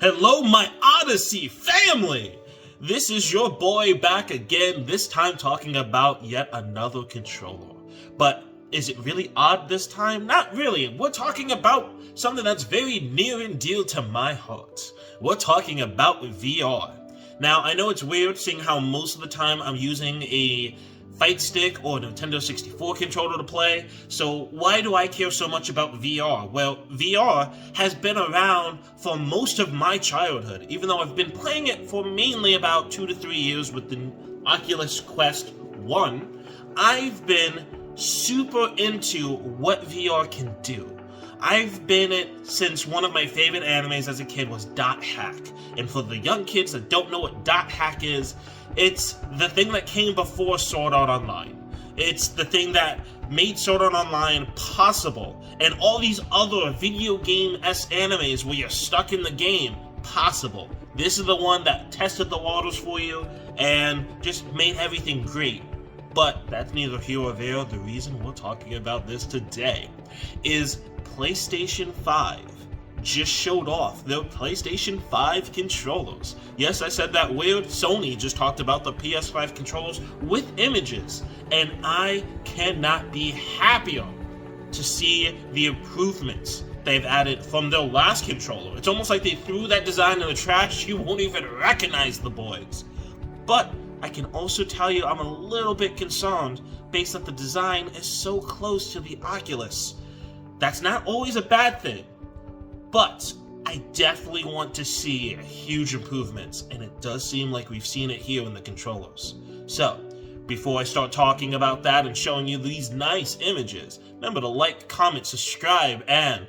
Hello, my Odyssey family! This is your boy back again, this time talking about yet another controller. But is it really odd this time? Not really. We're talking about something that's very near and dear to my heart. We're talking about VR. Now, I know it's weird seeing how most of the time I'm using a Fight Stick or Nintendo 64 controller to play, so why do I care so much about VR? Well, VR has been around for most of my childhood, even though I've been playing it for mainly about 2 to 3 years with the Oculus Quest 1. I've been super into what VR can do. I've been it since one of my favorite animes as a kid was Dot Hack. And for the young kids that don't know what Dot Hack is, it's the thing that came before Sword Art Online. It's the thing that made Sword Art Online possible, and all these other video game-esque animes where you're stuck in the game possible. This is the one that tested the waters for you and just made everything great. But that's neither here or there. The reason we're talking about this today is PlayStation 5 just showed off their PlayStation 5 controllers. Yes, I said that weird. Sony just talked about the PS5 controllers with images, and I cannot be happier to see the improvements they've added from their last controller. It's almost like they threw that design in the trash. You won't even recognize the boys. But I can also tell you I'm a little bit concerned based that the design is so close to the Oculus. That's not always a bad thing, but I definitely want to see huge improvements, and it does seem like we've seen it here in the controllers. So, before I start talking about that and showing you these nice images, remember to like, comment, subscribe, and,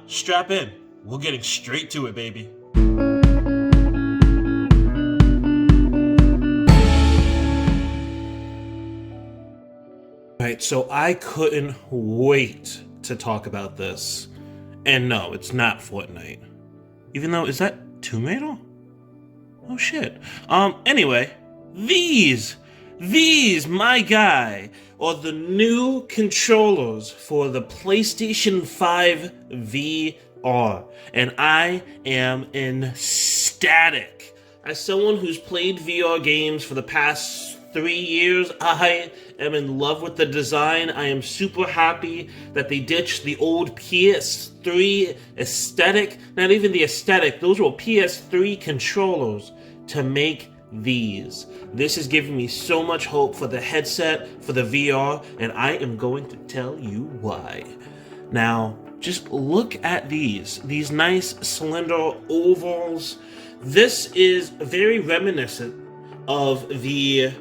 strap in. We're getting straight to it, baby. Alright, so I couldn't wait to talk about this. And no, it's not Fortnite. Even though, is that Tomato? Oh shit. Anyway, these, my guy, are the new controllers for the PlayStation 5 VR. And I am ecstatic. As someone who's played VR games for the past 3 years, I am in love with the design. I am super happy that they ditched the old PS3 aesthetic. Not even the aesthetic, those were PS3 controllers to make these. This is giving me so much hope for the headset, for the VR, and I am going to tell you why. Now, just look at these nice cylinder ovals. This is very reminiscent of the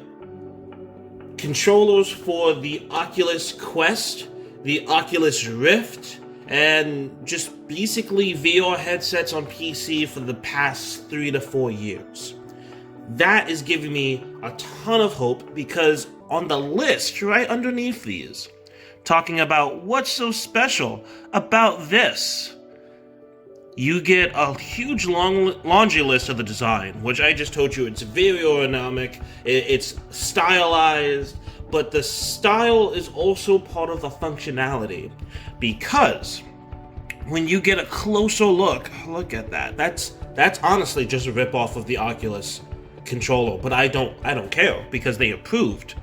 controllers for the Oculus Quest, the Oculus Rift, and just basically VR headsets on PC for the past 3 to 4 years. That is giving me a ton of hope because on the list right underneath these, talking about what's so special about this, you get a huge laundry list of the design, which I just told you it's very ergonomic, it's stylized, but the style is also part of the functionality. Because when you get a closer look at that. That's honestly just a ripoff of the Oculus controller, but I don't care because they approved.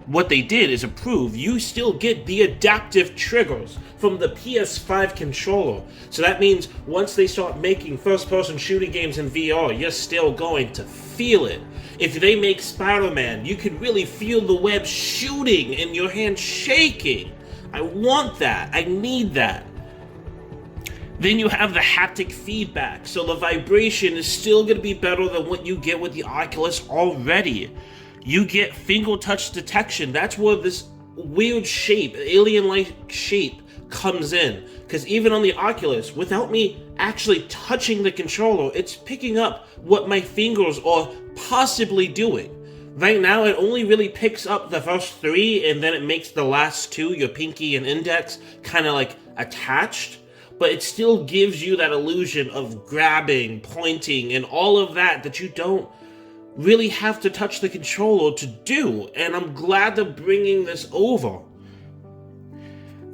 What they did is approve. You still get the adaptive triggers from the PS5 controller. So that means once they start making first-person shooting games in VR, you're still going to feel it. If they make Spider-Man, you can really feel the web shooting and your hand shaking. I want that. I need that. Then you have the haptic feedback, so the vibration is still going to be better than what you get with the Oculus already. You get finger touch detection. That's where this weird shape, alien-like shape, comes in. Because even on the Oculus, without me actually touching the controller, it's picking up what my fingers are possibly doing. Right now, it only really picks up the first 3, and then it makes the last 2, your pinky and index, kind of like attached. But it still gives you that illusion of grabbing, pointing, and all of that you don't really have to touch the controller to do, and I'm glad they're bringing this over.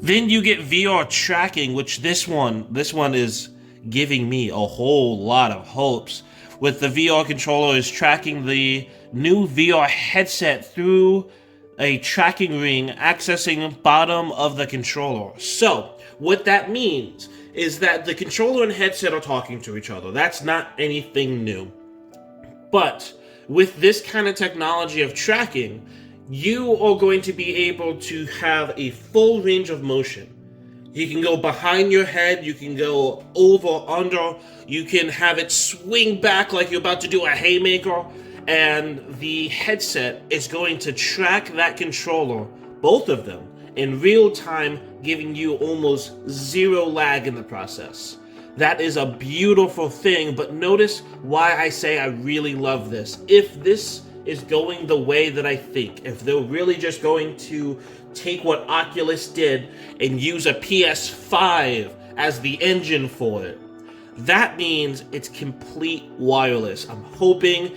Then you get VR tracking, which this one is giving me a whole lot of hopes. With the VR controller is tracking the new VR headset through a tracking ring accessing bottom of the controller. So, what that means is that the controller and headset are talking to each other. That's not anything new. But with this kind of technology of tracking, you are going to be able to have a full range of motion. You can go behind your head, you can go over, under, you can have it swing back like you're about to do a haymaker, and the headset is going to track that controller, both of them, in real time, giving you almost zero lag in the process. That is a beautiful thing, but notice why I say I really love this. If this is going the way that I think, if they're really just going to take what Oculus did and use a PS5 as the engine for it, that means it's complete wireless. I'm hoping,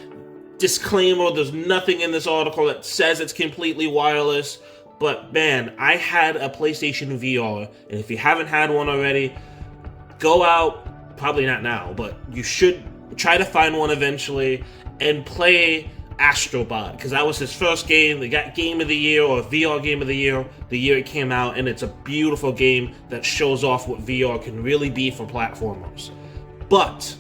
disclaimer, there's nothing in this article that says it's completely wireless, but man, I had a PlayStation VR, and if you haven't had one already, go out, probably not now, but you should try to find one eventually, and play Astrobot, because that was his first game. They got Game of the Year, or VR Game of the Year it came out, and it's a beautiful game that shows off what VR can really be for platformers. But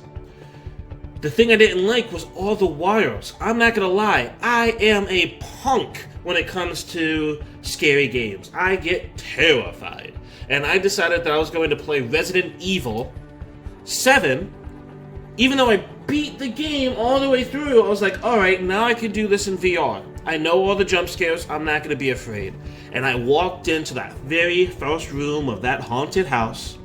the thing I didn't like was all the wires. I'm not gonna lie, I am a punk when it comes to scary games. I get terrified. And I decided that I was going to play Resident Evil 7. Even though I beat the game all the way through, I was like, alright, now I can do this in VR. I know all the jump scares, I'm not going to be afraid. And I walked into that very first room of that haunted house,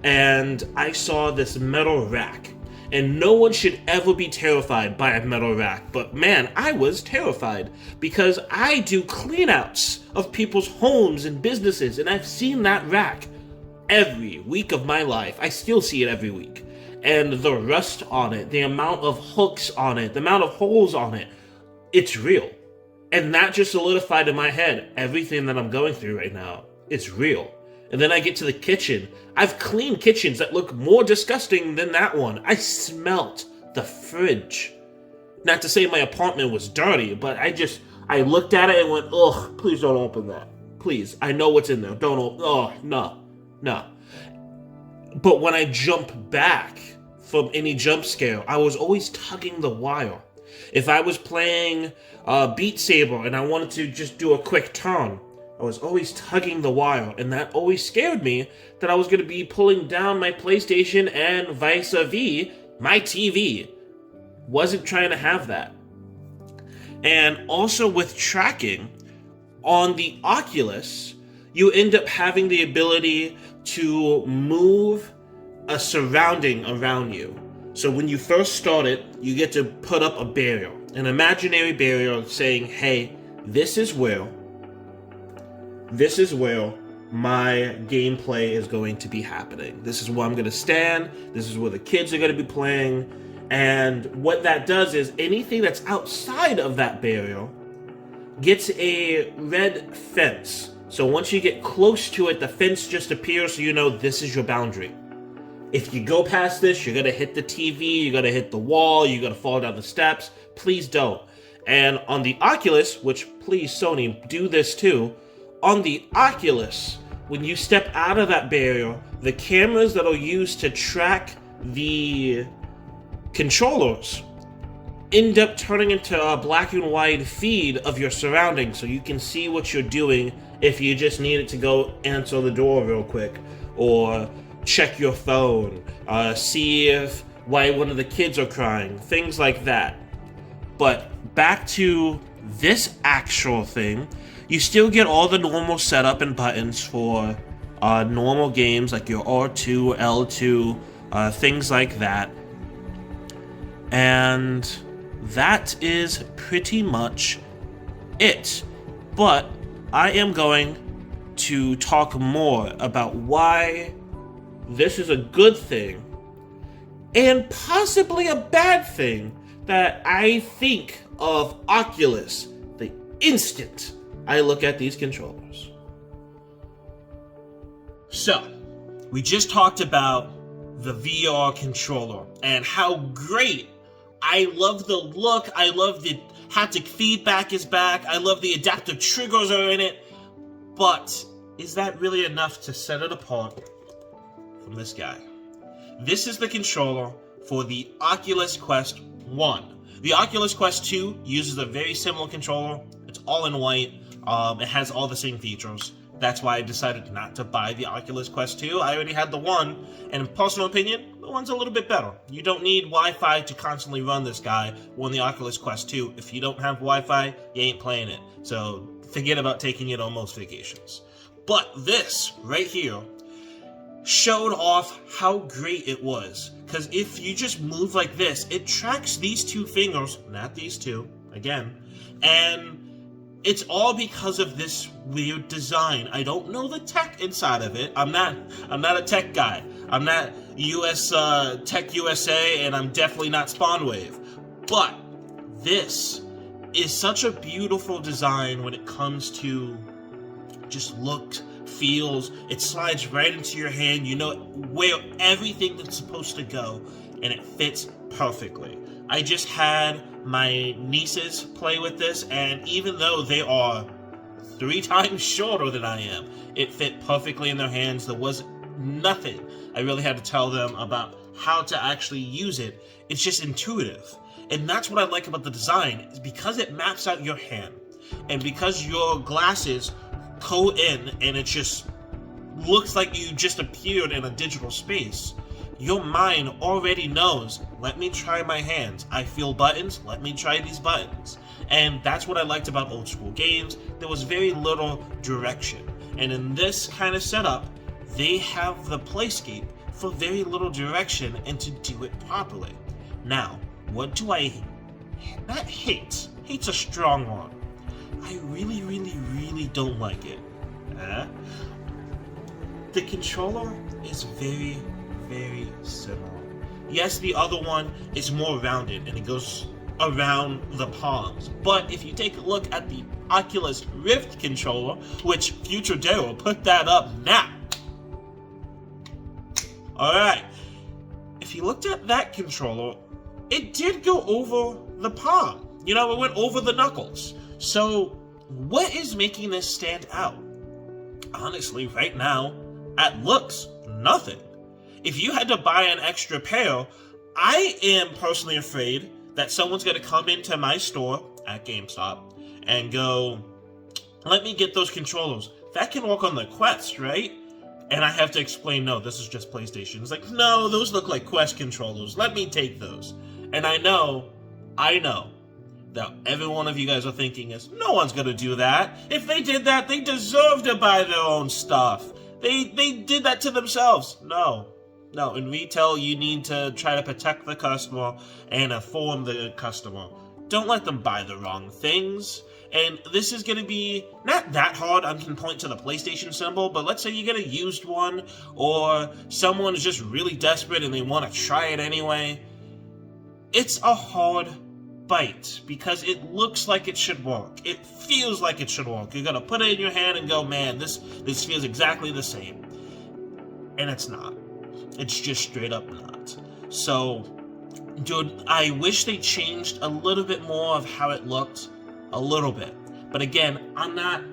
and I saw this metal rack. And no one should ever be terrified by a metal rack, but man, I was terrified, because I do cleanouts of people's homes and businesses, and I've seen that rack every week of my life. I still see it every week. And the rust on it, the amount of hooks on it, the amount of holes on it, it's real. And that just solidified in my head everything that I'm going through right now. It's real. And then I get to the kitchen. I've cleaned kitchens that look more disgusting than that one. I smelt the fridge. Not to say my apartment was dirty, but I looked at it and went, ugh, please don't open that. Please, I know what's in there. Don't open, oh, no. But when I jump back from any jump scare, I was always tugging the wire. If I was playing Beat Saber and I wanted to just do a quick turn, I was always tugging the wire, and that always scared me that I was going to be pulling down my PlayStation and vice versa, my TV. Wasn't trying to have that. And also with tracking, on the Oculus, you end up having the ability to move a surrounding around you. So when you first start it, you get to put up a barrier, an imaginary barrier saying, hey, this is where my gameplay is going to be happening. This is where I'm going to stand. This is where the kids are going to be playing. And what that does is anything that's outside of that barrier gets a red fence. So once you get close to it, the fence just appears so you know this is your boundary. If you go past this, you're going to hit the TV, you're going to hit the wall, you're going to fall down the steps. Please don't. And on the Oculus, which please Sony, do this too, on the Oculus, when you step out of that barrier, the cameras that are used to track the controllers end up turning into a black and white feed of your surroundings, so you can see what you're doing if you just needed to go answer the door real quick, or check your phone, see if why one of the kids are crying, things like that. But back to this actual thing, you still get all the normal setup and buttons for normal games like your R2, L2, things like that. And that is pretty much it. But I am going to talk more about why this is a good thing and possibly a bad thing that I think of Oculus the instant I look at these controllers. So, we just talked about the VR controller and how great. I love the look, I love the haptic feedback is back, I love the adaptive triggers are in it, but is that really enough to set it apart from this guy? This is the controller for the Oculus Quest 1. The Oculus Quest 2 uses a very similar controller. It's all in white. It has all the same features. That's why I decided not to buy the Oculus Quest 2. I already had the one, and in personal opinion, the one's a little bit better. You don't need Wi-Fi to constantly run this guy on the Oculus Quest 2. If you don't have Wi-Fi, you ain't playing it. So forget about taking it on most vacations. But this, right here, showed off how great it was. Because if you just move like this, it tracks these two fingers, not these two, again, and it's all because of this weird design. I don't know the tech inside of it. I'm not a tech guy. I'm not US Tech USA, and I'm definitely not Spawnwave. But this is such a beautiful design when it comes to just looks, feels. It slides right into your hand. You know where everything that's supposed to go, and it fits perfectly. I just had my nieces play with this, and even though they are 3 times shorter than I am, it fit perfectly in their hands. There was nothing I really had to tell them about how to actually use it. It's just intuitive. And that's what I like about the design, is because it maps out your hand, and because your glasses go in and it just looks like you just appeared in a digital space. Your mind already knows, let me try my hands. I feel buttons, let me try these buttons. And that's what I liked about old school games. There was very little direction. And in this kind of setup, they have the playscape for very little direction and to do it properly. Now, what do I not hate? Hate's a strong one. I really, really, really don't like it. The controller is very, very similar. Yes, the other one is more rounded and it goes around the palms. But if you take a look at the Oculus Rift controller, which Future Day will put that up now. Alright, if you looked at that controller, it did go over the palm. You know, it went over the knuckles. So, what is making this stand out? Honestly, right now, at looks, nothing. If you had to buy an extra pair, I am personally afraid that someone's going to come into my store at GameStop and go, let me get those controllers. That can work on the Quest, right? And I have to explain, no, this is just PlayStation. It's like, no, those look like Quest controllers. Let me take those. And I know that every one of you guys are thinking is, no one's going to do that. If they did that, they deserve to buy their own stuff. They did that to themselves. No, in retail, you need to try to protect the customer and inform the customer. Don't let them buy the wrong things. And this is going to be not that hard. I can point to the PlayStation symbol, but let's say you get a used one, or someone is just really desperate and they want to try it anyway. It's a hard bite because it looks like it should work. It feels like it should work. You're gonna put it in your hand and go, man, this feels exactly the same. And it's not. It's just straight up not. So, dude, I wish they changed a little bit more of how it looked. A little bit. But again, I'm not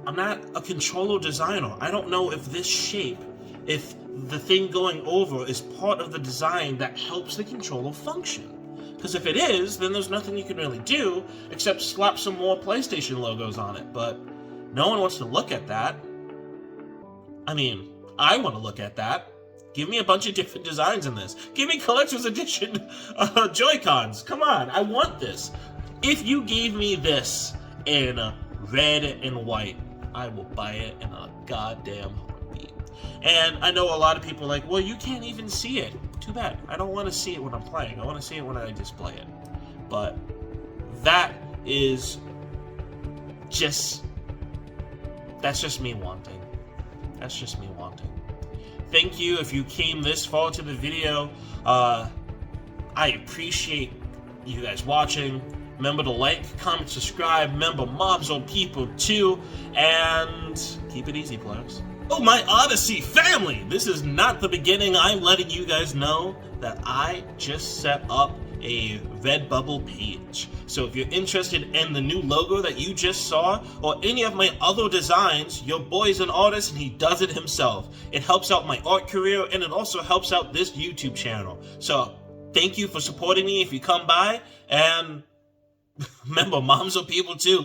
a controller designer. I don't know if this shape, if the thing going over is part of the design that helps the controller function. Because if it is, then there's nothing you can really do except slap some more PlayStation logos on it. But no one wants to look at that. I mean, I want to look at that. Give me a bunch of different designs in this. Give me Collector's Edition Joy-Cons. Come on, I want this. If you gave me this in red and white, I will buy it in a goddamn heartbeat. And I know a lot of people are like, well, you can't even see it. Too bad. I don't want to see it when I'm playing. I want to see it when I display it. But that is just... that's just me wanting. That's just me wanting. Thank you if you came this far to the video. I appreciate you guys watching. Remember to like, comment, subscribe. Remember, mobs are people too. And keep it easy, players. Oh, my Odyssey family! This is not the beginning. I'm letting you guys know that I just set up a Redbubble page. So if you're interested in the new logo that you just saw, or any of my other designs, your boy's an artist and he does it himself. It helps out my art career and it also helps out this YouTube channel. So thank you for supporting me if you come by, and remember, moms are people too.